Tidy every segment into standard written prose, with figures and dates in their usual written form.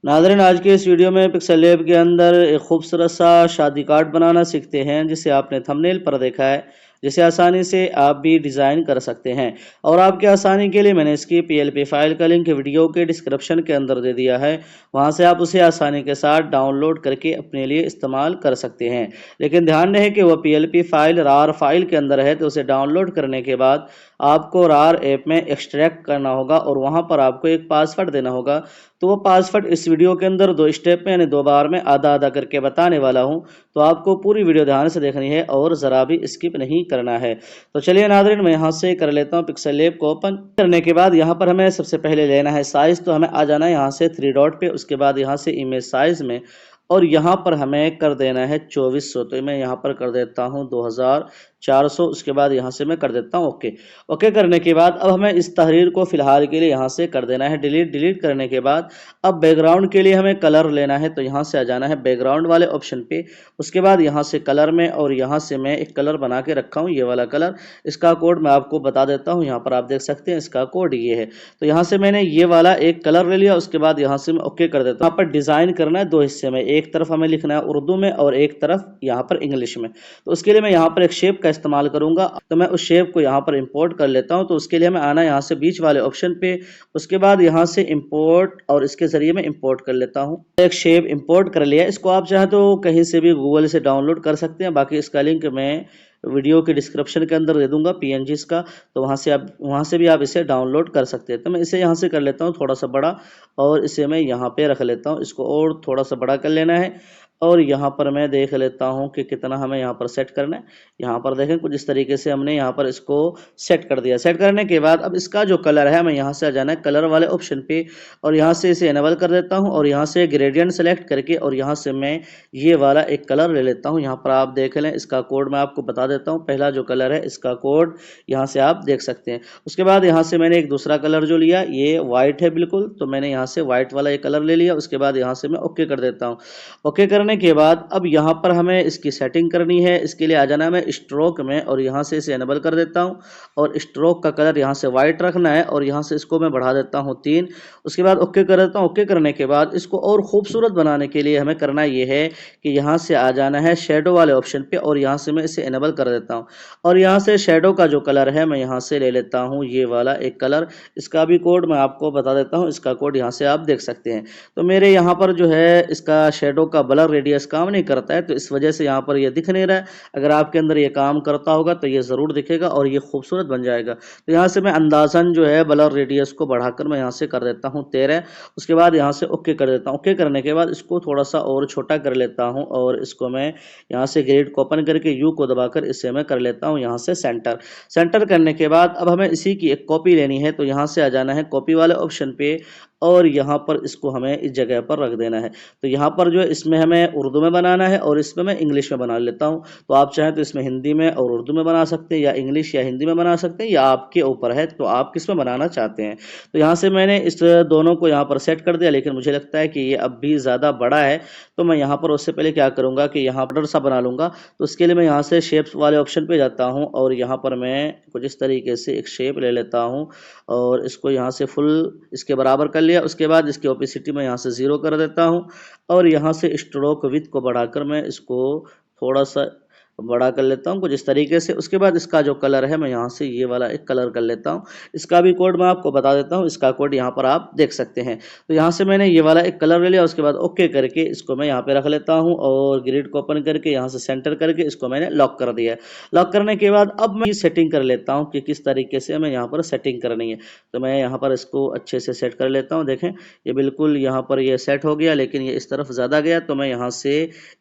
नाज़रीन, आज के इस वीडियो में पिक्सल लैब के अंदर एक खूबसूरत सा शादी कार्ड बनाना सीखते हैं, जिसे आपने थंबनेल पर देखा है, जिसे आसानी से आप भी डिज़ाइन कर सकते हैं। और आपके आसानी के लिए मैंने इसकी पीएलपी फाइल का लिंक वीडियो के डिस्क्रिप्शन के अंदर दे दिया है। वहां से आप उसे आसानी के साथ डाउनलोड करके अपने लिए इस्तेमाल कर सकते हैं। लेकिन ध्यान रहे कि वह पीएलपी फाइल रार फाइल के अंदर है, तो उसे डाउनलोड करने के बाद आपको रार ऐप में एक्सट्रैक्ट करना होगा और वहां पर आपको एक पासवर्ड देना होगा। तो वो पासवर्ड इस वीडियो के अंदर 2 स्टेप में यानी 2 बार में आधा आधा करके बताने वाला हूं। तो आपको पूरी वीडियो ध्यान से देखनी है और ज़रा भी स्किप नहीं करना है। तो चलिए नाज़रीन, मैं यहाँ से कर लेता हूँ पिक्सल लैब को ओपन। करने के बाद यहाँ पर हमें सबसे पहले लेना है साइज़। तो हमें आ जाना है यहाँ से 3 डॉट पे, उसके बाद यहाँ से इमेज साइज़ में, और यहाँ पर हमें कर देना है 2400। तो मैं यहाँ पर कर देता हूँ 2400। उसके बाद यहाँ से मैं कर देता हूँ ओके। ओके करने के बाद अब हमें इस तहरीर को फिलहाल के लिए यहाँ से कर देना है डिलीट। डिलीट करने के बाद अब बैकग्राउंड के लिए हमें कलर लेना है। तो यहाँ से आ जाना है बैकग्राउंड वाले ऑप्शन पे, उसके बाद यहाँ से कलर में, और यहाँ से मैं एक कलर बना के रखा हूँ, ये वाला कलर। इसका कोड मैं आपको बता देता हूँ, यहाँ पर आप देख सकते हैं इसका कोड ये है। तो यहाँ से मैंने ये वाला एक कलर ले लिया, उसके बाद यहाँ से मैं ओके कर देता हूँ। यहाँ पर डिज़ाइन करना है 2 हिस्से में, एक तरफ हमें लिखना है उर्दू में और एक तरफ यहाँ पर इंग्लिश में। तो उसके लिए मैं यहाँ पर एक शेप का इस्तेमाल करूंगा। तो मैं उस शेप को यहाँ पर इंपोर्ट कर लेता हूँ। तो उसके लिए हमें आना है यहाँ से बीच वाले ऑप्शन पे, उसके बाद यहाँ से इंपोर्ट, और इसके जरिए मैं इंपोर्ट कर लेता हूँ। एक शेप इंपोर्ट कर लिया। इसको आप चाहे तो कहीं से भी गूगल से डाउनलोड कर सकते हैं, बाकी इसका लिंक मैं वीडियो के डिस्क्रिप्शन के अंदर दे दूंगा पीएनजी का। तो वहां से भी आप इसे डाउनलोड कर सकते हैं। तो मैं इसे यहाँ से कर लेता हूँ थोड़ा सा बड़ा, और इसे मैं यहाँ पे रख लेता हूँ। इसको और थोड़ा सा बड़ा कर लेना है, और यहाँ पर मैं देख लेता हूँ कि कितना हमें यहाँ पर सेट करना है। यहाँ पर देखें कुछ इस तरीके से हमने यहाँ पर इसको सेट कर दिया। सेट करने के बाद अब इसका जो कलर है, मैं यहाँ से आ जाना है कलर वाले ऑप्शन पे, और यहाँ से इसे एनेबल कर देता हूँ, और यहाँ से ग्रेडियंट सेलेक्ट करके, और यहाँ से मैं ये वाला एक कलर ले लेता हूँ। यहाँ पर आप देख लें, इसका कोड मैं आपको बता देता हूँ। पहला जो कलर है इसका कोड यहाँ से आप देख सकते हैं। उसके बाद यहाँ से मैंने एक दूसरा कलर जो लिया, ये व्हाइट है बिल्कुल, तो मैंने यहाँ से व्हाइट वाला एक कलर ले लिया। उसके बाद यहाँ से मैं ओके कर देता हूँ। ओके करने के बाद अब यहाँ पर हमें इसकी सेटिंग करनी है। इसके लिए आ जाना है मैं स्ट्रोक में, और यहाँ से इसे एनेबल कर देता हूँ, और स्ट्रोक का कलर यहाँ से वाइट रखना है, और यहाँ से इसको मैं बढ़ा देता हूँ 3। उसके बाद ओके कर देता हूँ। ओके करने के बाद इसको और खूबसूरत बनाने के लिए हमें करना ये है कि यहाँ से आ जाना है शेडो वाले ऑप्शन पे, और यहाँ से मैं इसे एनेबल कर देता हूँ। और यहाँ से शेडो का जो कलर है मैं यहाँ से ले लेता हूँ ये वाला एक कलर। इसका भी कोड मैं आपको बता देता हूँ, इसका कोड यहाँ से आप देख सकते हैं। तो मेरे यहाँ पर जो है इसका शेडो का ब्लर रेडियस काम नहीं करता है, तो इस वजह से यहाँ पर ये दिख नहीं रहा है। अगर आपके अंदर ये काम करता होगा तो ये ज़रूर दिखेगा और ये खूबसूरत बन जाएगा। तो यहाँ से मैं अंदाज़न जो है ब्लर रेडियस को बढ़ाकर मैं यहाँ से कर देता हूँ 13। उसके बाद यहाँ से ओके कर देता हूँ। ओके करने के बाद इसको थोड़ा सा और छोटा कर लेता हूँ, और इसको मैं यहाँ से ग्रेड को ओपन करके यू को दबाकर इसे मैं कर लेता हूँ यहाँ से सेंटर। सेंटर करने के बाद अब हमें इसी की एक कॉपी लेनी है। तो यहाँ से आ जाना है कॉपी वाले ऑप्शन पे, और यहाँ पर इसको हमें इस जगह पर रख देना है। तो यहाँ पर जो है इसमें हमें उर्दू में बनाना है, और इसमें मैं इंग्लिश में बना लेता हूँ। तो आप चाहें तो इसमें हिंदी में और उर्दू में बना सकते हैं, या इंग्लिश या हिंदी में बना सकते हैं, या आपके ऊपर है तो आप किस में बनाना चाहते हैं। तो यहाँ से मैंने इस दोनों को यहाँ पर सेट कर दिया, लेकिन मुझे लगता है कि ये अब भी ज़्यादा बड़ा है। तो मैं यहाँ पर उससे पहले क्या करूँगा कि यहाँ पर सा बना लूँगा। तो उसके लिए मैं यहाँ से शेप्स वाले ऑप्शन पे जाता हूँ, और यहाँ पर मैं कुछ इस तरीके से एक शेप ले लेता हूँ, और इसको यहाँ से फुल इसके बराबर कर लिया। उसके बाद इसकी ओपेसिटी में यहाँ से 0 कर देता हूँ, और यहाँ से स्ट्रोक विड्थ को बढ़ाकर मैं इसको थोड़ा सा बड़ा कर लेता हूँ कुछ इस तरीके से। उसके बाद इसका जो कलर है मैं यहाँ से ये वाला एक कलर कर लेता हूँ। इसका भी कोड मैं आपको बता देता हूँ, इसका कोड यहाँ पर आप देख सकते हैं। तो यहाँ से मैंने ये वाला एक कलर ले लिया। उसके बाद ओके करके इसको मैं यहाँ पे रख लेता हूँ, और ग्रिड को ओपन करके यहाँ से सेंटर करके इसको मैंने लॉक कर दिया है। लॉक करने के बाद अब मैं सेटिंग कर लेता हूँ कि किस तरीके से हमें यहाँ पर सेटिंग करनी है। तो मैं यहाँ पर इसको अच्छे से सेट कर लेता हूँ। देखें ये बिल्कुल यहाँ पर ये सेट हो गया, लेकिन ये इस तरफ ज़्यादा गया, तो मैं यहाँ से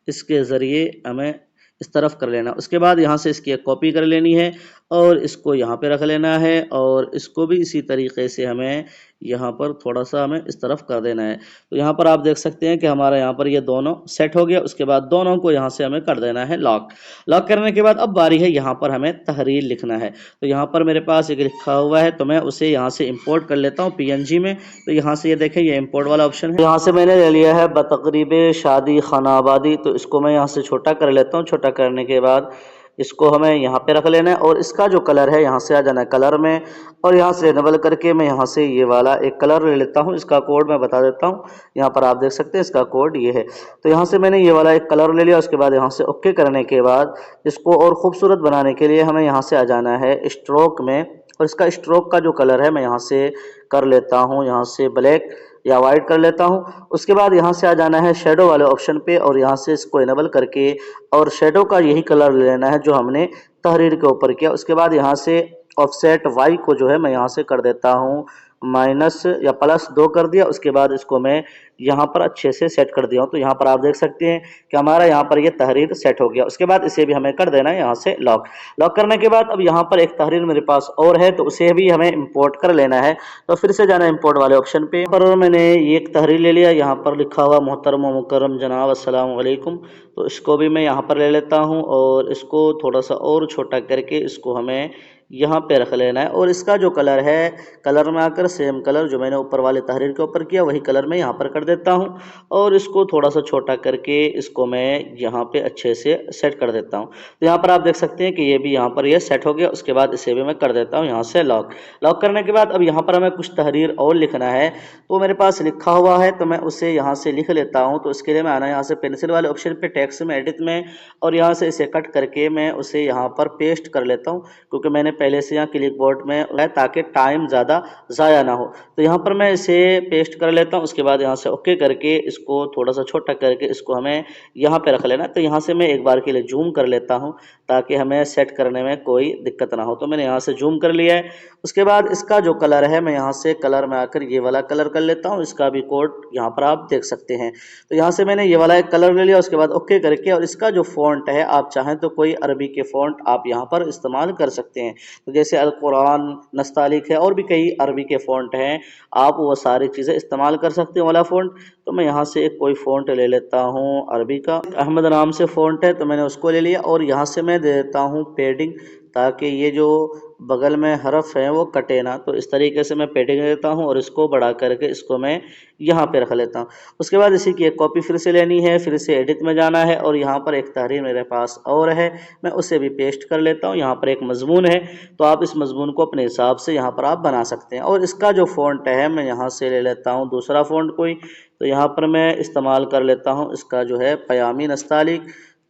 इसके ज़रिए हमें इस तरफ कर लेना। उसके बाद यहाँ से इसकी एक कॉपी कर लेनी है, और इसको यहाँ पे रख लेना है, और इसको भी इसी तरीके से हमें यहाँ पर थोड़ा सा हमें इस तरफ कर देना है। तो यहाँ पर आप देख सकते हैं कि हमारा यहाँ पर ये दोनों सेट हो गया। उसके बाद दोनों को यहाँ से हमें कर देना है लॉक। लॉक करने के बाद अब बारी है यहाँ पर हमें तहरीर लिखना है। तो यहाँ पर मेरे पास एक लिखा हुआ है, तो मैं उसे यहाँ से इम्पोर्ट कर लेता हूँ पीएनजी में। तो यहाँ से ये देखें ये इम्पोर्ट वाला ऑप्शन है, यहाँ से मैंने ले लिया है बतकरीब शादी खाना आबादी। तो इसको मैं यहाँ से छोटा कर लेता हूँ। छोटा करने के बाद इसको हमें यहाँ पे रख लेना है और इसका जो कलर है यहाँ से आ जाना है कलर में, और यहाँ से इनेबल करके मैं यहाँ से ये वाला एक कलर ले लेता हूँ। इसका कोड मैं बता देता हूँ, यहाँ पर आप देख सकते हैं इसका कोड ये है। तो यहाँ से मैंने ये वाला एक कलर ले लिया। उसके बाद यहाँ से ओके करने के बाद इसको और खूबसूरत बनाने के लिए हमें यहाँ से आ जाना है स्ट्रोक में, और इसका स्ट्रोक का जो कलर है मैं यहाँ से कर लेता हूँ, यहाँ से ब्लैक या वाइट कर लेता हूँ। उसके बाद यहाँ से आ जाना है शेडो वाले ऑप्शन पे और यहाँ से इसको इनेबल करके और शेडो का यही कलर ले लेना है जो हमने तहरीर के ऊपर किया। उसके बाद यहाँ से ऑफसेट वाई को जो है मैं यहाँ से कर देता हूँ माइनस या +2 कर दिया। उसके बाद इसको मैं यहाँ पर अच्छे से सेट कर दिया हूँ। तो यहाँ पर आप देख सकते हैं कि हमारा यहाँ पर ये तहरीर सेट हो गया। उसके बाद इसे भी हमें कर देना है यहाँ से लॉक। लॉक करने के बाद अब यहाँ पर एक तहरीर मेरे पास और है, तो उसे भी हमें इंपोर्ट कर लेना है। तो फिर से जाना है इंपोर्ट वाले ऑप्शन पे, पर मैंने ये एक तहरीर ले लिया। यहाँ पर लिखा हुआ मोहतरम व मुकर्रम जनाब अस्सलाम वालेकुम, तो इसको भी मैं यहाँ पर ले लेता हूँ और इसको थोड़ा सा और छोटा करके इसको हमें यहाँ पे रख लेना है। और इसका जो कलर है, कलर में आकर सेम कलर जो मैंने ऊपर वाले तहरीर के ऊपर किया वही कलर मैं यहाँ पर कर देता हूँ और इसको थोड़ा सा छोटा करके इसको मैं यहाँ पे अच्छे से सेट कर देता हूँ। तो यहाँ पर आप देख सकते हैं कि ये भी यहाँ पर ये सेट हो गया। उसके बाद इसे भी मैं कर देता हूँ यहाँ से लॉक। लॉक करने के बाद अब यहाँ पर हमें कुछ तहरीर और लिखना है, तो मेरे पास लिखा हुआ है तो मैं उसे यहाँ से लिख लेता हूँ। तो इसके लिए मैं आना यहाँ से पेंसिल वाले ऑप्शन पे टेक्स्ट में एडिट में, और यहाँ से इसे कट करके मैं उसे यहाँ पर पेस्ट कर लेता हूँ, क्योंकि मैंने पहले से यहाँ क्लिक बोर्ड में लगाया ताकि टाइम ज़्यादा ज़ाया ना हो। तो यहाँ पर मैं इसे पेस्ट कर लेता हूँ। उसके बाद यहाँ से ओके करके इसको थोड़ा सा छोटा करके इसको हमें यहाँ पे रख लेना। तो यहाँ से मैं एक बार के लिए जूम कर लेता हूँ ताकि हमें सेट करने में कोई दिक्कत ना हो। तो मैंने यहाँ से जूम कर लिया है। उसके बाद इसका जो कलर है मैं यहाँ से कलर में आकर ये वाला कलर कर लेता हूँ। इसका भी कोड यहाँ पर आप देख सकते हैं। तो यहाँ से मैंने ये वाला एक कलर ले लिया। उसके बाद ओके करके, और इसका जो फ़ॉन्ट है आप चाहें तो कोई अरबी के फ़ॉन्ट आप यहाँ पर इस्तेमाल कर सकते हैं। तो जैसे अल कुरान, नस्तालिक है और भी कई अरबी के फ़ॉन्ट हैं, आप वो सारी चीज़ें इस्तेमाल कर सकते हैं वाला फ़ॉन्ट। तो मैं यहाँ से एक कोई फ़ॉन्ट ले लेता हूँ अरबी का, अहमद नाम से फ़ॉन्ट है तो मैंने उसको ले लिया। और यहाँ से मैं दे देता हूँ पेडिंग, ताकि ये जो बगल में हरफ है वो कटे ना। तो इस तरीके से मैं पेडिंग देता हूँ और इसको बढ़ा करके इसको मैं यहाँ पे रख लेता हूँ। उसके बाद इसी की एक कॉपी फिर से लेनी है, फिर से एडिट में जाना है और यहाँ पर एक तहरीर मेरे पास और है, मैं उसे भी पेस्ट कर लेता हूँ। यहाँ पर एक मजमून है, तो आप इस मजमून को अपने हिसाब से यहाँ पर आप बना सकते हैं। और इसका जो फ़ॉन्ट है मैं यहाँ से ले लेता हूँ दूसरा फ़ॉन्ट कोई, तो यहाँ पर मैं इस्तेमाल कर लेता हूँ इसका जो है पयामी नस्तालिक।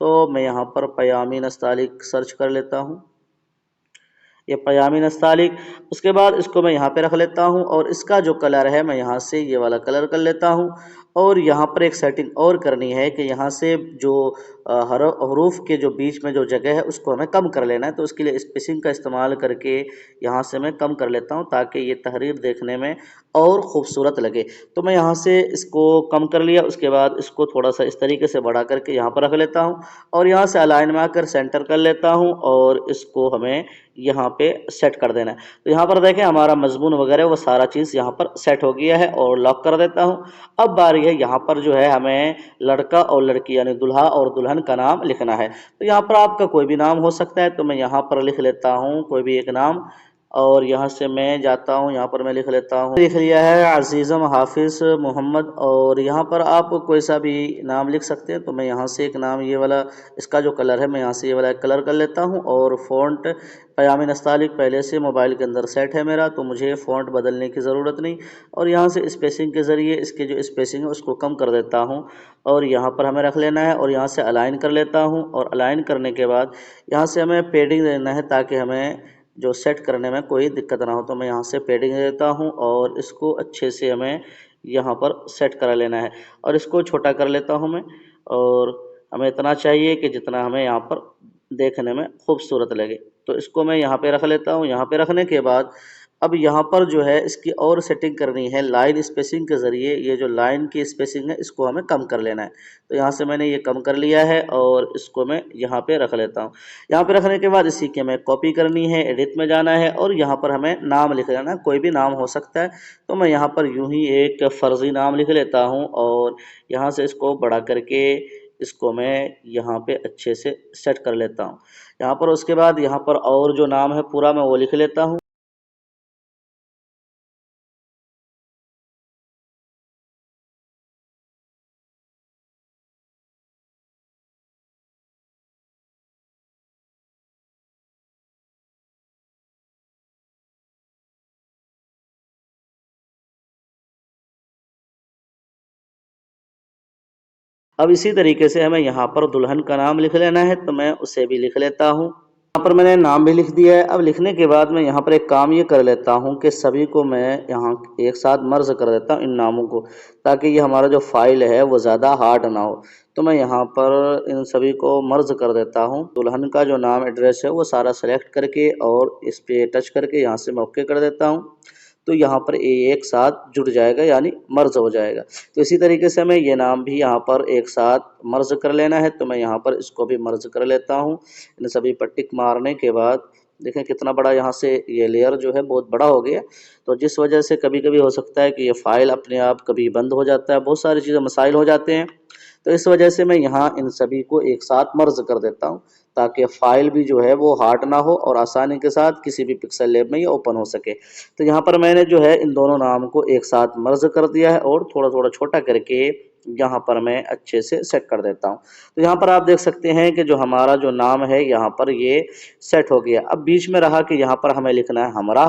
तो मैं यहाँ पर पयामी नस्तालिक सर्च कर लेता हूँ, ये पयामी नस्तालिक। उसके बाद इसको मैं यहाँ पे रख लेता हूँ और इसका जो कलर है मैं यहाँ से ये वाला कलर कर लेता हूँ। और यहाँ पर एक सेटिंग और करनी है कि यहाँ से जो हरूफ के जो बीच में जो जगह है उसको हमें कम कर लेना है। तो उसके लिए स्पेसिंग का इस्तेमाल करके यहाँ से मैं कम कर लेता हूँ ताकि ये तहरीर देखने में और ख़ूबसूरत लगे। तो मैं यहाँ से इसको कम कर लिया। उसके बाद इसको थोड़ा सा इस तरीके से बढ़ा करके यहाँ पर रख लेता हूँ और यहाँ से अलाइन में आकर सेंटर कर लेता हूँ और इसको हमें यहाँ पे सेट कर देना है। तो यहाँ पर देखें हमारा मजमून वगैरह वो सारा चीज़ यहाँ पर सेट हो गया है और लॉक कर देता हूँ। अब बारी है यहाँ पर जो है हमें लड़का और लड़की यानी दुल्हा और दुल्हन का नाम लिखना है। तो यहाँ पर आपका कोई भी नाम हो सकता है, तो मैं यहाँ पर लिख लेता हूँ कोई भी एक नाम। और यहाँ से मैं जाता हूँ, यहाँ पर मैं लिख लेता हूँ, लिख लिया है अजीज़म हाफिज़ मोहम्मद। और यहाँ पर आप कोई सा भी नाम लिख सकते हैं। तो मैं यहाँ से एक नाम ये वाला, इसका जो कलर है मैं यहाँ से ये वाला कलर कर लेता हूँ। और फ़ॉन्ट पयामी नस्तालिक पहले से मोबाइल के अंदर सेट है मेरा, तो मुझे फ़ॉन्ट बदलने की ज़रूरत नहीं। और यहाँ से स्पेसिंग के ज़रिए इसके जो स्पेसिंग है उसको कम कर देता हूँ और यहाँ पर हमें रख लेना है। और यहाँ से अलाइन कर लेता हूँ और अलाइन करने के बाद यहाँ से हमें पेडिंग देना है ताकि हमें जो सेट करने में कोई दिक्कत ना हो। तो मैं यहाँ से पेडिंग देता हूँ और इसको अच्छे से हमें यहाँ पर सेट करा लेना है और इसको छोटा कर लेता हूँ मैं। और हमें इतना चाहिए कि जितना हमें यहाँ पर देखने में खूबसूरत लगे। तो इसको मैं यहाँ पे रख लेता हूँ। यहाँ पे रखने के बाद अब यहाँ पर जो है इसकी और सेटिंग करनी है लाइन स्पेसिंग के ज़रिए। ये जो लाइन की स्पेसिंग है इसको हमें कम कर लेना है। तो यहाँ से मैंने ये कम कर लिया है और इसको मैं यहाँ पे रख लेता हूँ। यहाँ पे रखने के बाद इसी की हमें कॉपी करनी है, एडिट में जाना है और यहाँ पर हमें नाम लिख लेना है, कोई भी नाम हो सकता है। तो मैं यहाँ पर यूं ही एक फ़र्ज़ी नाम लिख लेता हूँ और यहाँ से इसको बढ़ा करके इसको मैं यहाँ पे अच्छे से सेट कर लेता हूँ। यहाँ पर उसके बाद यहाँ पर और जो नाम है पूरा मैं वो लिख लेता हूँ। अब इसी तरीके से हमें यहाँ पर दुल्हन का नाम लिख लेना है, तो मैं उसे भी लिख लेता हूँ। यहाँ पर मैंने नाम भी लिख दिया है। अब लिखने के बाद मैं यहाँ पर एक काम ये कर लेता हूँ कि सभी को मैं यहाँ एक साथ मर्ज कर देता हूँ इन नामों को, ताकि ये हमारा जो फाइल है वो ज़्यादा हार्ड ना हो। तो मैं यहाँ पर इन सभी को मर्ज कर देता हूँ। दुल्हन का जो नाम एड्रेस है वो सारा सेलेक्ट करके और इस पर टच करके यहाँ से मैं ओके कर देता हूँ। तो यहाँ पर ये एक साथ जुड़ जाएगा, यानी मर्ज हो जाएगा। तो इसी तरीके से हमें ये नाम भी यहाँ पर एक साथ मर्ज कर लेना है, तो मैं यहाँ पर इसको भी मर्ज कर लेता हूँ। इन सभी पर टिक मारने के बाद देखें कितना बड़ा यहाँ से ये लेयर जो है बहुत बड़ा हो गया। तो जिस वजह से कभी कभी हो सकता है कि ये फाइल अपने आप कभी बंद हो जाता है, बहुत सारी चीज़ें मसाइल हो जाते हैं। तो इस वजह से मैं यहाँ इन सभी को एक साथ मर्ज कर देता हूँ, ताकि फाइल भी जो है वो हार्ड ना हो और आसानी के साथ किसी भी पिक्सल लैब में ये ओपन हो सके। तो यहाँ पर मैंने जो है इन दोनों नाम को एक साथ मर्ज कर दिया है और थोड़ा थोड़ा छोटा करके यहाँ पर मैं अच्छे से सेट कर देता हूँ। तो यहाँ पर आप देख सकते हैं कि जो हमारा जो नाम है यहाँ पर ये सेट हो गया। अब बीच में रहा कि यहाँ पर हमें लिखना है हमरा,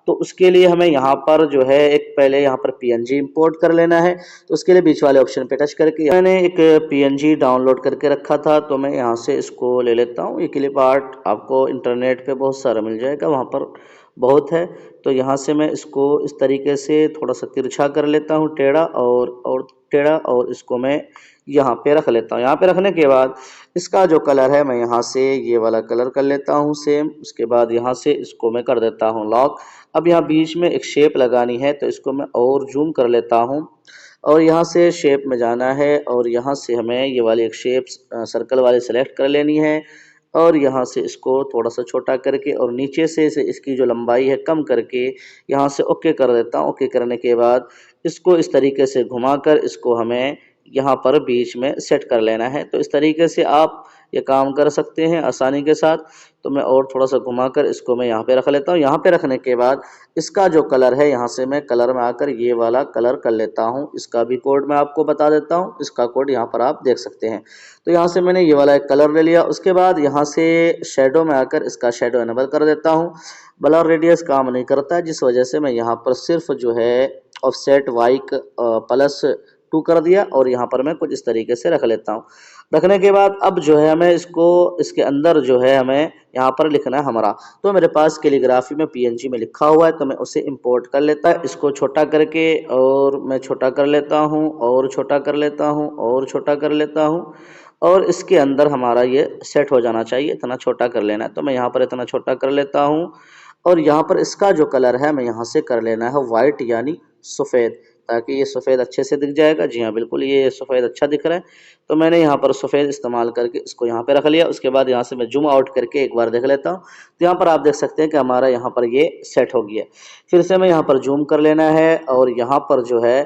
तो उसके लिए हमें यहाँ पर जो है एक पहले यहाँ पर पीएनजी इंपोर्ट कर लेना है। तो उसके लिए बीच वाले ऑप्शन पे टच करके मैंने एक पीएनजी डाउनलोड करके रखा था, तो मैं यहाँ से इसको ले लेता हूँ। ये क्लिप आर्ट आपको इंटरनेट पे बहुत सारा मिल जाएगा, वहाँ पर बहुत है। तो यहाँ से मैं इसको इस तरीके से थोड़ा सा तिरछा कर लेता हूँ, टेढ़ा और टेढ़ा, और इसको मैं यहाँ पे रख लेता हूँ। यहाँ पे रखने के बाद इसका जो कलर है मैं यहाँ से ये वाला कलर कर लेता हूँ सेम। उसके बाद यहाँ से इसको मैं कर देता हूँ लॉक। अब यहाँ बीच में एक शेप लगानी है, तो इसको मैं और जूम कर लेता हूँ और यहाँ से शेप में जाना है और यहाँ से हमें ये वाली एक शेप सर्कल वाली सेलेक्ट कर लेनी है और यहाँ से इसको थोड़ा सा छोटा करके और नीचे से इसकी जो लंबाई है कम करके यहाँ से ओके कर देता हूँ। ओके करने के बाद इसको इस तरीके से घुमाकर इसको हमें यहाँ पर बीच में सेट कर लेना है। तो इस तरीके से आप ये काम कर सकते हैं आसानी के साथ। तो मैं और थोड़ा सा घुमाकर इसको मैं यहाँ पे रख लेता हूँ। यहाँ पे रखने के बाद इसका जो कलर है यहाँ से मैं कलर में आकर ये वाला कलर कर लेता हूँ। इसका भी कोड मैं आपको बता देता हूँ, इसका कोड यहाँ पर आप देख सकते हैं। तो यहाँ से मैंने ये वाला एक कलर ले लिया। उसके बाद यहाँ से शेडो में आकर इसका शेडो इनेबल कर देता हूँ। ब्लर रेडियस काम नहीं करता, जिस वजह से मैं यहाँ पर सिर्फ जो है ऑफसेट वाइक +2 कर दिया और यहाँ पर मैं कुछ इस तरीके से रख लेता हूँ। रखने के बाद अब जो है हमें इसको इसके अंदर जो है हमें यहाँ पर लिखना है हमरा। तो मेरे पास कैलीग्राफी में पीएनजी में लिखा हुआ है, तो मैं उसे इंपोर्ट कर लेता है। इसको छोटा करके और मैं छोटा कर लेता हूँ और छोटा कर लेता हूँ और छोटा कर लेता हूँ और इसके अंदर हमारा ये सेट हो जाना चाहिए। इतना छोटा कर लेना है, तो मैं यहाँ पर इतना छोटा कर लेता हूँ और यहाँ पर इसका जो कलर है मैं यहाँ से कर लेना है वाइट, यानी सफ़ेद, ताकि ये सफ़ेद अच्छे से दिख जाएगा। जी हाँ, बिल्कुल ये सफ़ेद अच्छा दिख रहा है। तो मैंने यहाँ पर सफ़ेद इस्तेमाल करके इसको यहाँ पे रख लिया। उसके बाद यहाँ से मैं जूम आउट करके एक बार देख लेता हूँ। तो यहाँ पर आप देख सकते हैं कि हमारा यहाँ पर ये सेट हो गया। फिर से मैं यहाँ पर जूम कर लेना है और यहाँ पर जो है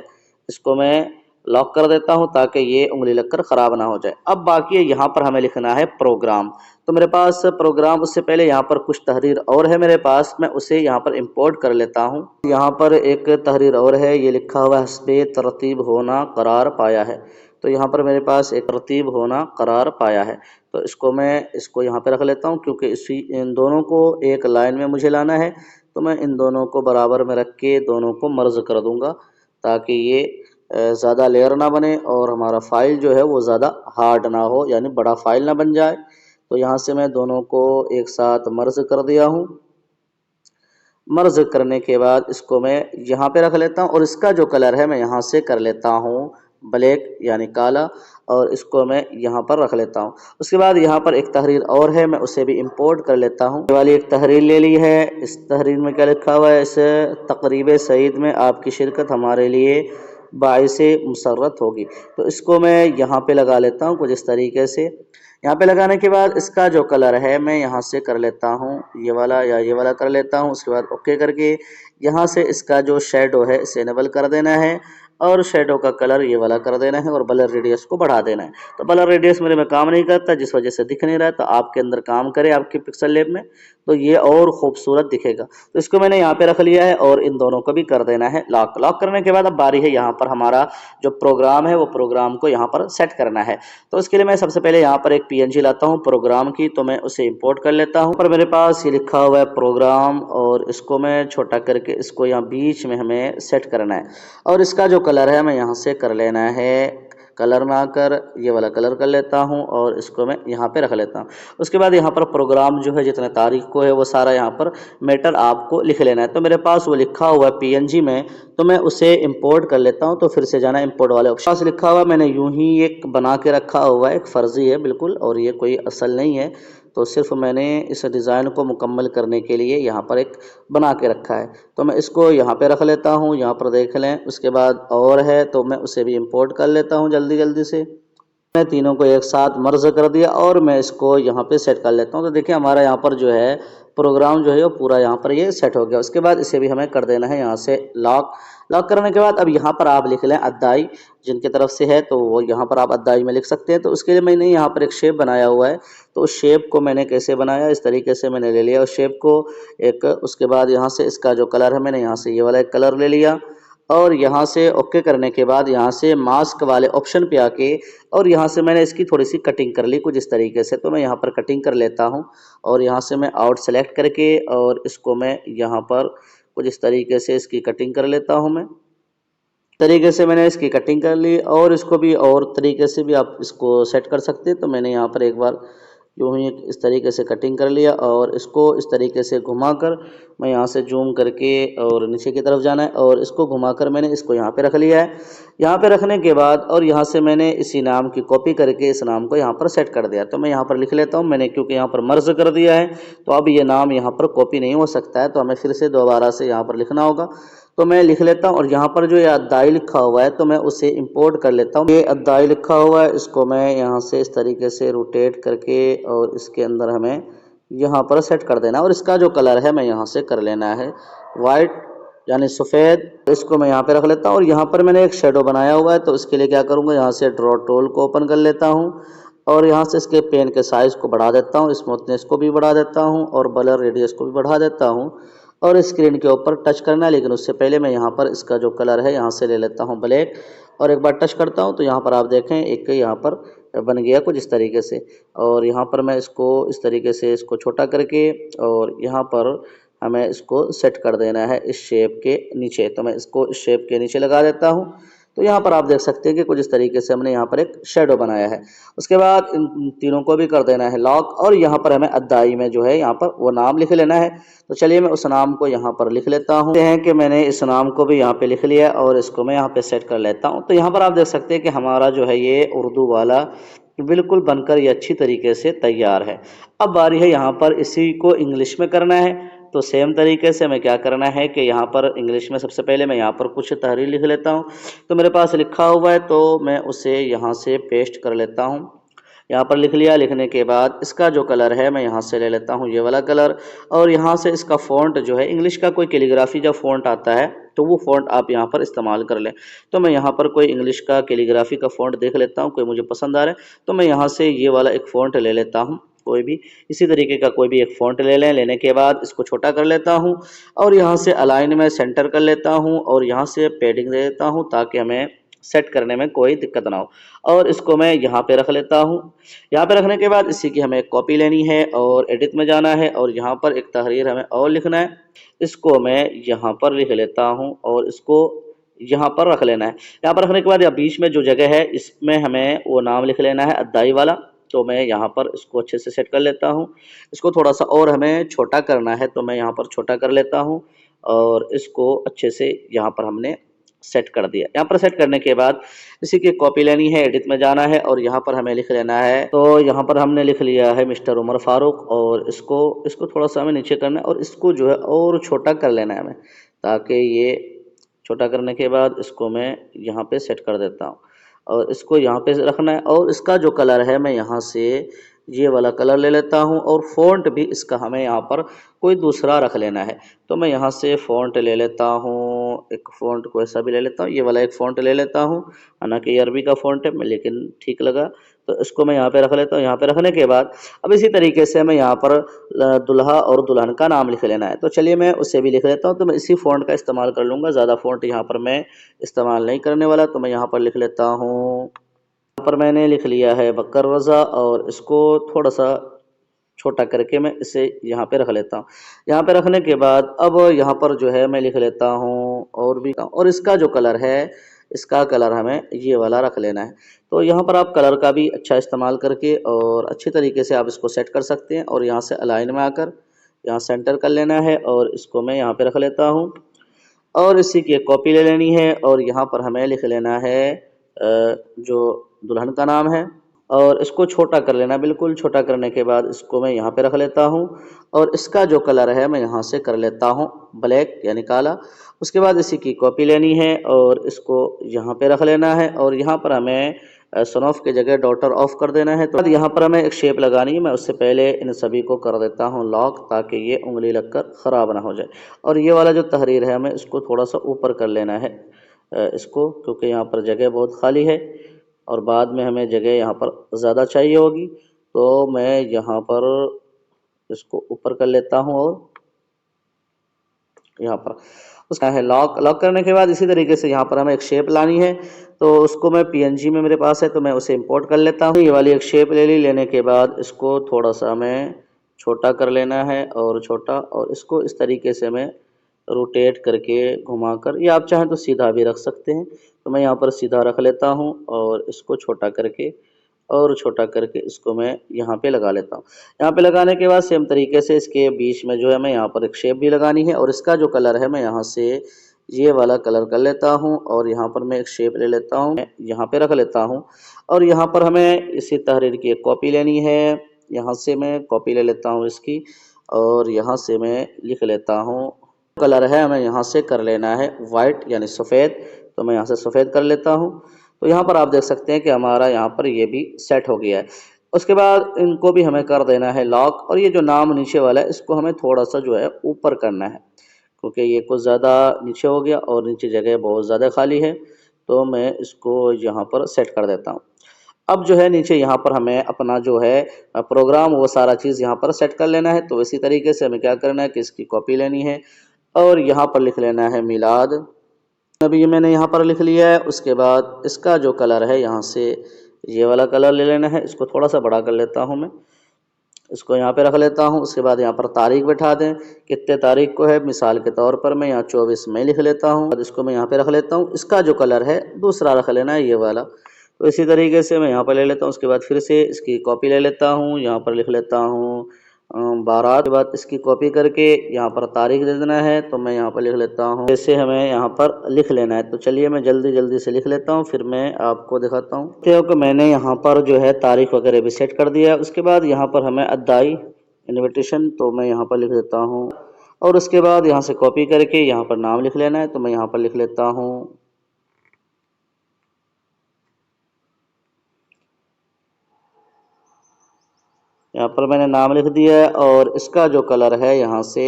इसको मैं लॉक कर देता हूँ, ताकि ये उंगली लगकर ख़राब ना हो जाए। अब बाकी है यहाँ पर हमें लिखना है प्रोग्राम। तो मेरे पास प्रोग्राम, उससे पहले यहाँ पर कुछ तहरीर और है मेरे पास, मैं उसे यहाँ पर इंपोर्ट कर लेता हूँ। यहाँ पर एक तहरीर और है, ये लिखा हुआ है हस्बे तरतीब होना करार पाया है। तो यहाँ पर मेरे पास एक तरतीब होना करार पाया है। तो इसको यहाँ पे रख लेता हूँ, क्योंकि इन दोनों को एक लाइन में मुझे लाना है। तो मैं इन दोनों को बराबर में रख के दोनों को मर्ज कर दूंगा, ताकि ये ज़्यादा लेयर ना बने और हमारा फाइल जो है वो ज़्यादा हार्ड ना हो, यानी बड़ा फाइल ना बन जाए। तो यहाँ से मैं दोनों को एक साथ मर्ज कर दिया हूँ। मर्ज करने के बाद इसको मैं यहाँ पे रख लेता हूँ और इसका जो कलर है मैं यहाँ से कर लेता हूँ ब्लैक, यानी काला, और इसको मैं यहाँ पर रख लेता हूँ। उसके बाद यहाँ पर एक तहरीर और है, मैं उसे भी इंपोर्ट कर लेता हूँ। ये वाली एक तहरीर ले ली है। इस तहरीर में क्या लिखा हुआ है, इस तकरीब सईद में आपकी शिरकत हमारे लिए बाइसे मुसर्रत होगी। तो इसको मैं यहाँ पे लगा लेता हूँ कुछ इस तरीके से। यहाँ पे लगाने के बाद इसका जो कलर है मैं यहाँ से कर लेता हूँ ये वाला, या ये वाला कर लेता हूँ। उसके बाद ओके करके यहाँ से इसका जो शेडो है इसे इनेबल कर देना है और शेडो का कलर ये वाला कर देना है और ब्लर रेडियस को बढ़ा देना है। तो ब्लर रेडियस मेरे में काम नहीं करता, जिस वजह से दिख नहीं रहा है। तो आपके अंदर काम करे आपके पिक्सल लैब में, तो ये और खूबसूरत दिखेगा। तो इसको मैंने यहाँ पे रख लिया है और इन दोनों को भी कर देना है लॉक। लॉक करने के बाद अब बारी है यहाँ पर हमारा जो प्रोग्राम है वो प्रोग्राम को यहाँ पर सेट करना है। तो इसके लिए मैं सबसे पहले यहाँ पर एक पीएनजी लाता हूँ प्रोग्राम की, तो मैं उसे इंपोर्ट कर लेता हूँ। पर मेरे पास ये लिखा हुआ है प्रोग्राम और इसको मैं छोटा करके इसको यहाँ बीच में हमें सेट करना है और इसका जो कलर है मैं यहाँ से कर लेना है कलर में आकर ये वाला कलर कर लेता हूँ और इसको मैं यहाँ पे रख लेता हूँ। उसके बाद यहाँ पर प्रोग्राम जो है जितने तारीख को है वो सारा यहाँ पर मैटर आपको लिख लेना है। तो मेरे पास वो लिखा हुआ है पीएनजी में, तो मैं उसे इंपोर्ट कर लेता हूँ। तो फिर से जाना इंपोर्ट वाले ऑप्शन, पास लिखा हुआ मैंने यूं ही एक बना के रखा हुआ है, एक फर्जी है बिल्कुल और ये कोई असल नहीं है। तो सिर्फ मैंने इस डिज़ाइन को मुकम्मल करने के लिए यहाँ पर एक बना के रखा है। तो मैं इसको यहाँ पे रख लेता हूँ, यहाँ पर देख लें। उसके बाद और है तो मैं उसे भी इंपोर्ट कर लेता हूँ जल्दी जल्दी से। मैं तीनों को एक साथ मर्ज कर दिया और मैं इसको यहाँ पे सेट कर लेता हूँ। तो देखिए हमारा यहाँ पर जो है प्रोग्राम जो है वो पूरा यहाँ पर ये सेट हो गया। उसके बाद इसे भी हमें कर देना है यहाँ से लॉक। लॉक करने के बाद अब यहाँ पर आप लिख लें अद्दाई, जिनके तरफ से है तो वो यहाँ पर आप अद्दाई में लिख सकते हैं। तो उसके लिए मैंने यहाँ पर एक शेप बनाया हुआ है। तो उस शेप को मैंने कैसे बनाया, इस तरीके से मैंने ले लिया उस शेप को एक। उसके बाद यहाँ से इसका जो कलर है मैंने यहाँ से ये वाला एक कलर ले लिया और यहाँ से ओके करने के बाद यहाँ से मास्क वाले ऑप्शन पे आके और यहाँ से मैंने इसकी थोड़ी सी कटिंग कर ली कुछ इस तरीके से। तो मैं यहाँ पर कटिंग कर लेता हूँ और यहाँ से मैं आउट सेलेक्ट करके और इसको मैं यहाँ पर कुछ इस तरीके से इसकी कटिंग कर लेता हूँ। मैं तरीके से मैंने इसकी कटिंग कर ली और इसको भी और तरीके से भी आप इसको सेट कर सकते हैं। तो मैंने यहाँ पर एक बार यूँ ही इस तरीके से कटिंग कर लिया और इसको इस तरीके से घुमाकर मैं यहाँ से जूम करके और नीचे की तरफ जाना है और इसको घुमाकर मैंने इसको यहाँ पे रख लिया है। यहाँ पे रखने के बाद और यहाँ से मैंने इसी नाम की कॉपी करके इस नाम को यहाँ पर सेट कर दिया। तो मैं यहाँ पर लिख लेता हूँ, मैंने क्योंकि यहाँ पर मर्ज कर दिया है तो अब ये नाम यहाँ पर कॉपी नहीं हो सकता है, तो हमें फिर से दोबारा से यहाँ पर लिखना होगा। तो मैं लिख लेता हूँ और यहाँ पर जो ये अद्दाई लिखा हुआ है तो मैं उसे इंपोर्ट कर लेता हूँ। ये अद्दाई लिखा हुआ है, इसको मैं यहाँ से इस तरीके से रोटेट करके और इसके अंदर हमें यहाँ पर सेट कर देना है। और इसका जो कलर है मैं यहाँ से कर लेना है वाइट यानी सफ़ेद। इसको मैं यहाँ पे रख लेता हूँ और यहाँ पर मैंने एक शेडो बनाया हुआ है। तो इसके लिए क्या करूँगा, यहाँ से ड्रॉ टूल को ओपन कर लेता हूँ और यहाँ से इसके पेन के साइज़ को बढ़ा देता हूँ, स्मूथनेस को भी बढ़ा देता हूँ और ब्लर रेडियस को भी बढ़ा देता हूँ और स्क्रीन के ऊपर टच करना है। लेकिन उससे पहले मैं यहाँ पर इसका जो कलर है यहाँ से ले लेता हूँ ब्लैक और एक बार टच करता हूँ तो यहाँ पर आप देखें एक यहाँ पर बन गया कुछ इस तरीके से। और यहाँ पर मैं इसको इस तरीके से इसको छोटा करके और यहाँ पर हमें इसको सेट कर देना है इस शेप के नीचे। तो मैं इसको इस शेप के नीचे लगा देता हूँ। तो यहाँ पर आप देख सकते हैं कि कुछ इस तरीके से हमने यहाँ पर एक शेडो बनाया है। उसके बाद इन तीनों को भी कर देना है लॉक और यहाँ पर हमें अद्दाई में जो है यहाँ पर वो नाम लिख लेना है। तो चलिए मैं उस नाम को यहाँ पर लिख लेता हूँ। हैं कि मैंने इस नाम को भी यहाँ पे लिख लिया और इसको मैं यहाँ पे सेट कर लेता हूँ। तो यहाँ पर आप देख सकते हैं कि हमारा जो है ये उर्दू वाला बिल्कुल बनकर ये अच्छी तरीके से तैयार है। अब बारी है यहाँ पर इसी को इंग्लिश में करना है। तो सेम तरीके से मैं क्या करना है कि यहाँ पर इंग्लिश में सबसे पहले मैं यहाँ पर कुछ तहरीर लिख लेता हूँ। तो मेरे पास लिखा हुआ है तो मैं उसे यहाँ से पेस्ट कर लेता हूँ। यहाँ पर लिख लिया। लिखने के बाद इसका जो कलर है मैं यहाँ से ले लेता हूँ ये वाला कलर और यहाँ से इसका फ़ॉन्ट जो है इंग्लिश का कोई कैलीग्राफी जब फ़ॉन्ट आता है तो वो फ़ॉन्ट आप यहाँ पर इस्तेमाल कर लें। तो मैं यहाँ पर कोई इंग्लिश का कैलीग्राफी का फ़ॉन्ट देख लेता हूँ, कोई मुझे पसंद आ रहा है तो मैं यहाँ से ये वाला एक फ़ॉन्ट ले लेता हूँ। कोई भी इसी तरीके का कोई भी एक फ़ॉन्ट ले लें। लेने के बाद इसको छोटा कर लेता हूँ और यहाँ से अलाइन में सेंटर कर लेता हूँ और यहाँ से पैडिंग दे देता हूँ ताकि हमें सेट करने में कोई दिक्कत ना हो। और इसको मैं यहाँ पे रख लेता हूँ। यहाँ पे रखने के बाद इसी की हमें एक कॉपी लेनी है और एडिट में जाना है और यहाँ पर एक तहरीर हमें और लिखना है। इसको मैं यहाँ पर लिख लेता हूँ और इसको यहाँ पर रख लेना है। यहाँ पर रखने के बाद या बीच में जो जगह है इसमें हमें वो नाम लिख लेना है अद्दाई वाला। तो मैं यहाँ पर इसको अच्छे से सेट कर लेता हूँ। इसको थोड़ा सा और हमें छोटा करना है तो मैं यहाँ पर छोटा कर लेता हूँ और इसको अच्छे से यहाँ पर हमने सेट कर दिया। यहाँ पर सेट करने के बाद इसी की कॉपी लेनी है, एडिट में जाना है और यहाँ पर हमें लिख लेना है। तो यहाँ पर हमने लिख लिया है मिस्टर उमर फारूक और इसको थोड़ा सा हमें नीचे करना है और इसको जो है और छोटा कर लेना है हमें, ताकि ये छोटा करने के बाद इसको मैं यहाँ पे सेट कर देता हूँ और इसको यहाँ पे रखना है। और इसका जो कलर है मैं यहाँ से ये वाला कलर ले लेता हूँ और फ़ॉन्ट भी इसका हमें यहाँ पर कोई दूसरा रख लेना है। तो मैं यहाँ से फ़ॉन्ट ले लेता हूँ, एक फ़ॉन्ट को ऐसा भी ले लेता हूँ, ये वाला एक फ़ॉन्ट ले लेता हूँ। हालांकि ये अरबी का फ़ॉन्ट है लेकिन ठीक लगा तो इसको मैं यहाँ पे रख लेता हूँ। यहाँ पे रखने के बाद अब इसी तरीके से मैं यहाँ पर दुल्हा और दुल्हन का नाम लिख लेना है। तो चलिए मैं उसे भी लिख लेता हूँ। तो मैं इसी फ़ॉन्ट का इस्तेमाल कर लूँगा, ज़्यादा फ़ॉन्ट यहाँ पर मैं इस्तेमाल नहीं करने वाला। तो मैं यहाँ पर लिख लेता हूँ, यहाँ पर मैंने लिख लिया है बकर रज़ा और इसको थोड़ा सा छोटा करके मैं इसे यहाँ पे रख लेता हूँ। यहाँ पे रखने के बाद अब यहाँ पर जो है मैं लिख लेता हूँ और भी, और इसका जो कलर है इसका कलर हमें ये वाला रख लेना है। तो यहाँ पर आप कलर का भी अच्छा इस्तेमाल करके और अच्छे तरीके से आप इसको सेट कर सकते हैं। और यहाँ से अलाइन में आकर यहाँ सेंटर कर लेना है और इसको मैं यहाँ पे रख लेता हूँ और इसी की एक कॉपी ले लेनी है और यहाँ पर हमें लिख लेना है जो दुल्हन का नाम है और इसको छोटा कर लेना। बिल्कुल छोटा करने के बाद इसको मैं यहाँ पे रख लेता हूँ और इसका जो कलर है मैं यहाँ से कर लेता हूँ ब्लैक यानी काला। उसके बाद इसी की कॉपी लेनी है और इसको यहाँ पे रख लेना है और यहाँ पर हमें सन ऑफ की जगह डॉटर ऑफ कर देना है। तो यहाँ पर हमें एक शेप लगानी है। मैं उससे पहले इन सभी को कर देता हूँ लॉक ताकि ये उंगली लगकर ख़राब ना हो जाए। और ये वाला जो तहरीर है हमें इसको थोड़ा सा ऊपर कर लेना है इसको, क्योंकि यहाँ पर जगह बहुत खाली है और बाद में हमें जगह यहाँ पर ज़्यादा चाहिए होगी। तो मैं यहाँ पर इसको ऊपर कर लेता हूँ और यहाँ पर उसका है लॉक करने के बाद इसी तरीके से यहाँ पर हमें एक शेप लानी है। तो उसको मैं पीएनजी में मेरे पास है तो मैं उसे इंपोर्ट कर लेता हूँ। ये वाली एक शेप ले ली। लेने के बाद इसको थोड़ा सा हमें छोटा कर लेना है और छोटा, और इसको इस तरीके से मैं रोटेट करके घुमाकर, या आप चाहें तो सीधा भी रख सकते हैं। तो मैं यहाँ पर सीधा रख लेता हूँ और इसको छोटा करके और छोटा करके इसको मैं यहाँ पे लगा लेता हूँ। यहाँ पे लगाने के बाद सेम तरीके से इसके बीच में जो है मैं यहाँ पर एक शेप भी लगानी है और इसका जो कलर है मैं यहाँ से ये वाला कलर कर लेता हूँ और यहाँ पर मैं एक शेप ले लेता हूँ, यहाँ पे रख लेता हूँ। और यहाँ पर हमें इसी तहरीर की एक कॉपी लेनी है। यहाँ से मैं कॉपी ले लेता हूँ इसकी और यहाँ से मैं लिख लेता हूँ कलर है हमें यहाँ से कर लेना है वाइट यानी सफ़ेद। तो मैं यहाँ से सफ़ेद कर लेता हूँ। तो यहाँ पर आप देख सकते हैं कि हमारा यहाँ पर ये भी सेट हो गया है। उसके बाद इनको भी हमें कर देना है लॉक। और ये जो नाम नीचे वाला है इसको हमें थोड़ा सा जो है ऊपर करना है, क्योंकि ये कुछ ज़्यादा नीचे हो गया और नीचे जगह बहुत ज़्यादा खाली है। तो मैं इसको यहाँ पर सेट कर देता हूँ। अब जो है नीचे यहाँ पर हमें अपना जो है प्रोग्राम वो सारा चीज़ यहाँ पर सेट कर लेना है। तो इसी तरीके से हमें क्या करना है कि इसकी कॉपी लेनी है और यहाँ पर लिख लेना है मिलाद। अभी ये मैंने यहाँ पर लिख लिया है। उसके बाद इसका जो कलर है यहाँ से ये वाला कलर ले लेना है। इसको थोड़ा सा बड़ा कर लेता हूँ मैं, इसको यहाँ पे रख लेता हूँ। उसके बाद यहाँ पर तारीख बैठा दें, कितने तारीख को है। मिसाल के तौर पर मैं यहाँ 24 मई लिख लेता हूँ। इसको मैं यहाँ पे रख लेता हूँ। इसका जो कलर है दूसरा रख लेना है, ये वाला। तो इसी तरीके से मैं यहाँ पर ले लेता हूँ। उसके बाद फिर से इसकी कॉपी ले लेता हूँ, यहाँ पर लिख लेता हूँ 12। के बाद इसकी कॉपी करके यहाँ पर तारीख दे देना है। तो मैं यहाँ पर लिख लेता हूँ, जैसे हमें यहाँ पर लिख लेना है। तो चलिए मैं जल्दी जल्दी से लिख लेता हूँ, फिर मैं आपको दिखाता हूँ। क्योंकि मैंने यहाँ पर जो है तारीख वगैरह भी सेट कर दिया। उसके बाद यहाँ पर हमें अदाई इन्विटेशन, तो मैं यहाँ पर लिख देता हूँ। और उसके बाद यहाँ से कॉपी करके यहाँ पर नाम लिख लेना है। तो मैं यहाँ पर लिख लेता हूँ यहाँ पर मैंने नाम लिख दिया है। और इसका जो कलर है यहाँ से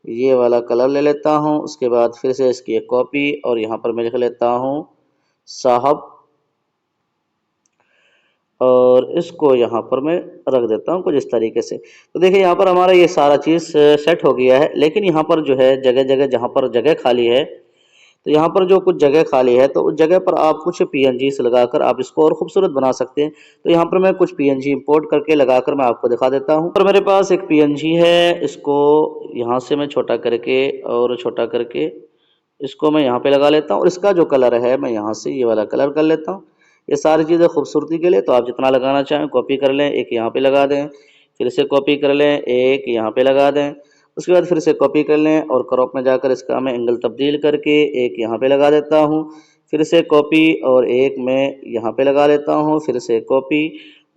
ये वाला कलर ले लेता हूँ। उसके बाद फिर से इसकी एक कॉपी और यहाँ पर मैं लिख लेता हूँ साहब, और इसको यहाँ पर मैं रख देता हूँ कुछ इस तरीके से। तो देखिए यहाँ पर हमारा ये सारा चीज़ सेट हो गया है। लेकिन यहाँ पर जो है जगह जगह जहाँ पर जगह खाली है, तो यहाँ पर जो कुछ जगह खाली है तो उस जगह पर आप कुछ पीएनजी से लगाकर आप इसको और खूबसूरत बना सकते हैं। तो यहाँ पर मैं कुछ पीएनजी इंपोर्ट करके लगाकर मैं आपको दिखा देता हूँ। और मेरे पास एक पीएनजी है, इसको यहाँ से मैं छोटा करके और छोटा करके इसको मैं यहाँ पे लगा लेता हूँ। और इसका जो कलर है मैं यहाँ से ये वाला कलर कर लेता हूँ। ये सारी चीज़ें खूबसूरती के लिए, तो आप जितना लगाना चाहें कॉपी कर लें, एक यहाँ पे लगा दें, फिर से कॉपी कर लें, एक यहाँ पे लगा दें। उसके बाद फिर से कॉपी कर लें और क्रॉप में जाकर इसका मैं एंगल तब्दील करके एक यहाँ पे लगा देता हूँ। फिर से कॉपी और एक मैं यहाँ पे लगा लेता हूँ, फिर से कॉपी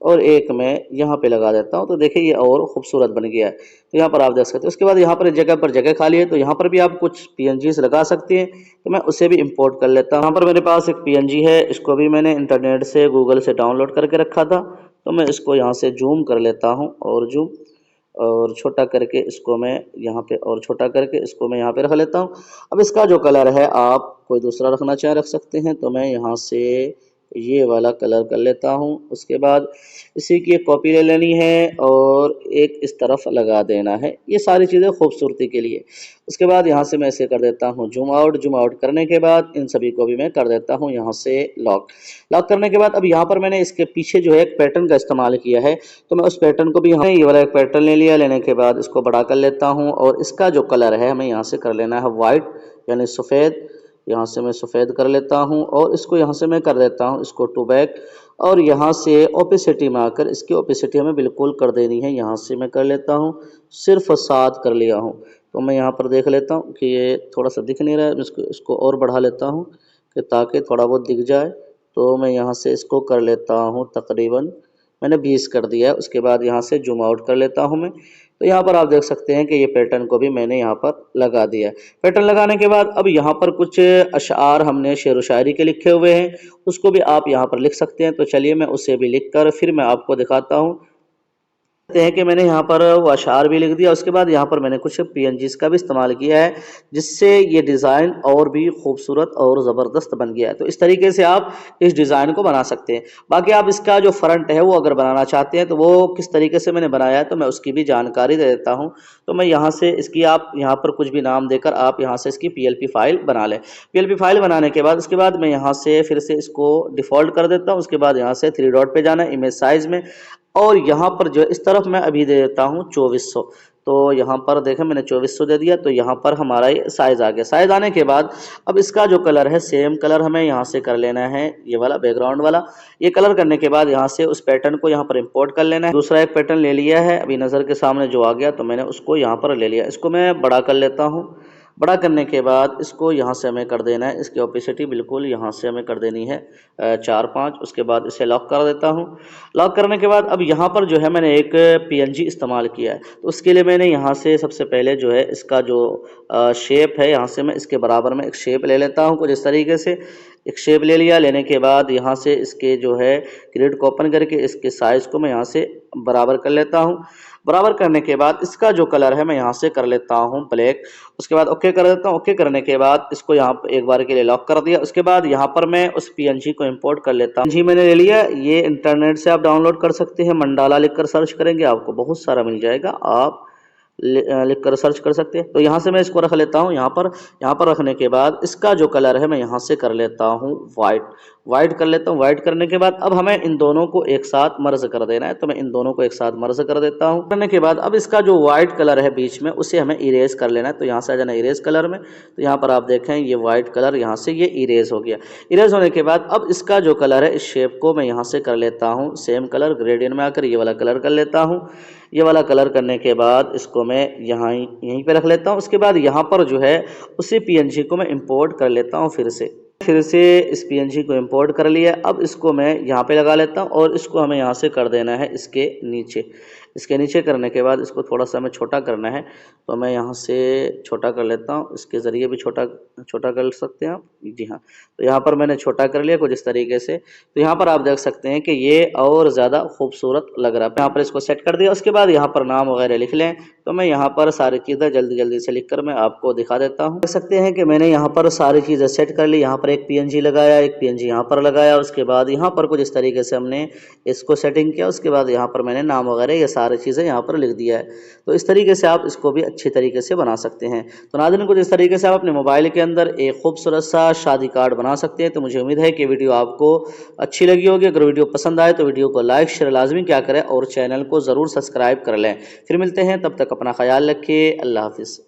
और एक मैं यहाँ पे लगा देता हूँ। तो देखिए ये और खूबसूरत बन गया है। तो यहाँ पर आप देख सकते हैं। उसके बाद यहाँ पर जगह खाली है, तो यहाँ पर भी आप कुछ पीएनजीज लगा सकते हैं। तो मैं उसे भी इंपोर्ट कर लेता हूँ। यहाँ पर मेरे पास एक पीएनजी है, इसको भी मैंने इंटरनेट से गूगल से डाउनलोड करके रखा था। तो मैं इसको यहाँ से जूम कर लेता हूँ और जूम और छोटा करके इसको मैं यहाँ पे और छोटा करके इसको मैं यहाँ पे रख लेता हूँ। अब इसका जो कलर है आप कोई दूसरा रखना चाहे रख सकते हैं। तो मैं यहाँ से ये वाला कलर कर लेता हूँ। उसके बाद इसी की एक कॉपी ले लेनी है और एक इस तरफ लगा देना है, ये सारी चीज़ें खूबसूरती के लिए। उसके बाद यहाँ से मैं इसे कर देता हूँ जूम आउट करने के बाद इन सभी को भी मैं कर देता हूँ यहाँ से लॉक करने के बाद अब यहाँ पर मैंने इसके पीछे जो है एक पैटर्न का इस्तेमाल किया है। तो मैं उस पैटर्न को भी यहाँ ये वाला एक पैटर्न ले लिया। लेने के बाद इसको बड़ा कर लेता हूँ और इसका जो कलर है हमें यहाँ से कर लेना है वाइट यानी सफ़ेद। यहाँ से मैं सफ़ेद कर लेता हूँ और इसको यहाँ से मैं कर देता हूँ इसको टू बैक, और यहाँ से ओपेसिटी में आकर इसकी ओपेसिटी हमें बिल्कुल कर देनी है। यहाँ से मैं कर लेता हूँ, सिर्फ 7 कर लिया हूँ। तो मैं यहाँ पर देख लेता हूँ कि ये थोड़ा सा दिख नहीं रहा है, इसको और बढ़ा लेता हूँ कि ताकि थोड़ा बहुत दिख जाए। तो मैं यहाँ से इसको कर लेता हूँ, तकरीबन मैंने 20 कर दिया है। उसके बाद यहाँ से जूम आउट कर लेता हूँ मैं। तो यहाँ पर आप देख सकते हैं कि ये पैटर्न को भी मैंने यहाँ पर लगा दिया है। पैटर्न लगाने के बाद अब यहाँ पर कुछ अशआर हमने शेर व शायरी के लिखे हुए हैं, उसको भी आप यहाँ पर लिख सकते हैं। तो चलिए मैं उसे भी लिख कर फिर मैं आपको दिखाता हूँ। देखते हैं कि मैंने यहाँ पर वो अशार भी लिख दिया। उसके बाद यहाँ पर मैंने कुछ पीएनजीज का भी इस्तेमाल किया है, जिससे ये डिज़ाइन और भी खूबसूरत और ज़बरदस्त बन गया है। तो इस तरीके से आप इस डिज़ाइन को बना सकते हैं। बाकी आप इसका जो फ्रंट है वो अगर बनाना चाहते हैं तो वो किस तरीके से मैंने बनाया है तो मैं उसकी भी जानकारी दे देता हूँ। तो मैं यहाँ से इसकी, आप यहाँ पर कुछ भी नाम देकर आप यहाँ से इसकी पीएलपी फाइल बना लें। पीएलपी फाइल बनाने के बाद उसके बाद मैं यहाँ से फिर से इसको डिफ़ॉल्ट कर देता हूँ। उसके बाद यहाँ से 3 डॉट पे जाना है, इमेज साइज़ में, और यहाँ पर जो इस तरफ मैं अभी दे देता हूँ 2400। तो यहाँ पर देखें मैंने 2400 दे दिया, तो यहाँ पर हमारा ये साइज़ आ गया। साइज़ आने के बाद अब इसका जो कलर है सेम कलर हमें यहाँ से कर लेना है, ये वाला बैकग्राउंड वाला। ये कलर करने के बाद यहाँ से उस पैटर्न को यहाँ पर इंपोर्ट कर लेना है। दूसरा एक पैटर्न ले लिया है अभी नज़र के सामने जो आ गया, तो मैंने उसको यहाँ पर ले लिया। इसको मैं बड़ा कर लेता हूँ। बड़ा करने के बाद इसको यहाँ से हमें कर देना है, इसकी ओपेसिटी बिल्कुल यहाँ से हमें कर देनी है 4-5। उसके बाद इसे लॉक कर देता हूँ। लॉक करने के बाद अब यहाँ पर जो है मैंने एक पीएनजी इस्तेमाल किया है, तो उसके लिए मैंने यहाँ से सबसे पहले जो है इसका जो शेप है, यहाँ से मैं इसके बराबर में एक शेप ले लेता हूँ। कुछ इस तरीके से एक शेप ले लिया। लेने के बाद यहाँ से इसके जो है ग्रिड को ओपन करके इसके साइज़ को मैं यहाँ से बराबर कर लेता हूँ। बराबर करने के बाद इसका जो कलर है मैं यहाँ से कर लेता हूँ ब्लैक। उसके बाद ओके कर देता हूँ। ओके करने के बाद इसको यहाँ पर एक बार के लिए लॉक कर दिया। उसके बाद यहाँ पर मैं उस पीएनजी को इंपोर्ट कर लेता हूँ। पीएनजी मैंने ले लिया, ये इंटरनेट से आप डाउनलोड कर सकते हैं। मंडाला लिखकर सर्च करेंगे आपको बहुत सारा मिल जाएगा, आप लिख कर सर्च कर सकते हैं। तो यहाँ से मैं इसको रख लेता हूँ यहाँ पर रखने के बाद इसका जो कलर है मैं यहाँ से कर लेता हूँ वाइट कर लेता हूँ। वाइट करने के बाद अब हमें इन दोनों को एक साथ मर्ज कर देना है, तो मैं इन दोनों को एक साथ मर्ज कर देता हूँ। करने के बाद अब इसका जो वाइट कलर है बीच में उसे हमें इरेज कर लेना है। तो यहाँ से आ जाना इरेज कलर में। तो यहाँ पर आप देखें ये वाइट कलर यहाँ से ये इरेज हो गया। इरेज होने के बाद अब इसका जो कलर है इस शेप को मैं यहाँ से कर लेता हूँ सेम कलर, ग्रेडियंट में आकर ये वाला कलर कर लेता हूँ। ये वाला कलर करने के बाद इसको मैं यहीं पे रख लेता हूँ। उसके बाद यहाँ पर जो है उसी पीएनजी को मैं इंपोर्ट कर लेता हूँ फिर से इस पीएनजी को इंपोर्ट कर लिया। अब इसको मैं यहाँ पे लगा लेता हूँ और इसको हमें यहाँ से कर देना है इसके नीचे करने के बाद इसको थोड़ा सा हमें छोटा करना है। तो मैं यहाँ से छोटा कर लेता हूँ, इसके ज़रिए भी छोटा कर सकते हैं आप। जी हाँ, तो यहाँ पर मैंने छोटा कर लिया कुछ इस तरीके से। तो यहाँ पर आप देख सकते हैं कि ये और ज़्यादा खूबसूरत लग रहा है। यहाँ पर इसको सेट कर दिया। उसके बाद यहाँ पर नाम वगैरह लिख लें। तो मैं यहाँ पर सारी चीज़ें जल्दी से लिख कर मैं आपको दिखा देता हूँ। देख सकते हैं कि मैंने यहाँ पर सारी चीज़ें सेट कर ली। यहाँ पर एक पीएनजी लगाया, एक पीएनजी यहाँ पर लगाया। उसके बाद यहाँ पर कुछ इस तरीके से हमने इसको सेटिंग किया। उसके बाद यहाँ पर मैंने नाम वगैरह ये सारी चीज़ें यहाँ पर लिख दिया है। तो इस तरीके से आप इसको भी अच्छी तरीके से बना सकते हैं। तो नाज़रीन कुछ इस तरीके से आप अपने मोबाइल के अंदर एक खूबसूरत सा शादी कार्ड बना सकते हैं। तो मुझे उम्मीद है कि वीडियो आपको अच्छी लगी होगी। अगर वीडियो पसंद आए तो वीडियो को लाइक शेयर लाजमी क्या करें और चैनल को ज़रूर सब्सक्राइब कर लें। फिर मिलते हैं, तब तक अपना ख्याल रखिए। अल्लाह हाफिज़।